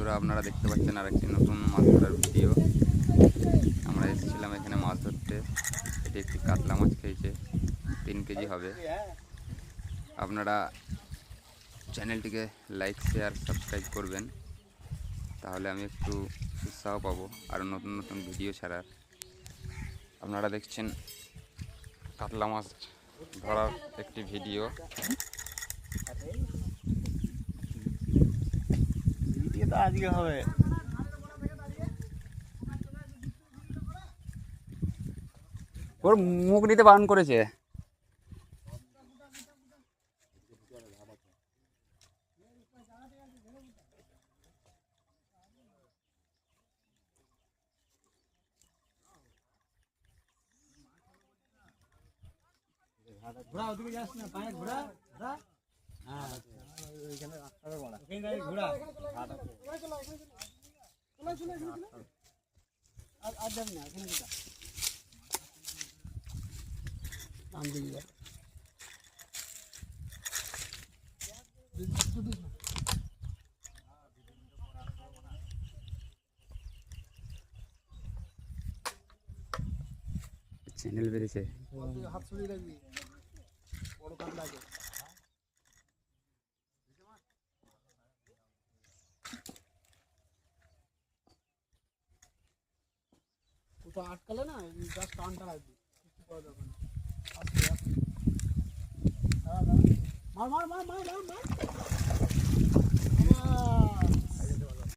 বন্ধুরা, আপনারা দেখতে পাচ্ছেন আর একটি নতুন মাছ ধরার ভিডিও। আমরা এসেছিলাম এখানে মাছ ধরতে। এটি একটি কাতলা মাছ খেয়েছে, 3 কেজি হবে। আপনারা চ্যানেলটিকে লাইক, শেয়ার, সাবস্ক্রাইব করবেন, তাহলে আমি একটু উৎসাহ পাবো আরও নতুন নতুন ভিডিও ছাড়ার। আপনারা দেখছেন কাতলা মাছ ধরার একটি ভিডিও। আজকে হবে ওর মুখ দিতে বারণ করেছে। ঘোড়া ওদিকে যাস না, পায়ে ঘোড়া ঘোড়া। হ্যাঁ ওইখানে রাস্তাটা বড়, ওখানে ঘোড়া আর যাবি না, এখানে যেটা নাম দিয়ে চ্যানেল বেড়েছে। হাত ছড়িয়ে রাখবি, বড় কান লাগে। তো আটকালে না, জাস্ট টানটা রাখবি, কিছু করা যাবে না। আস্তে আস্তে মার মার মার মার মার মার।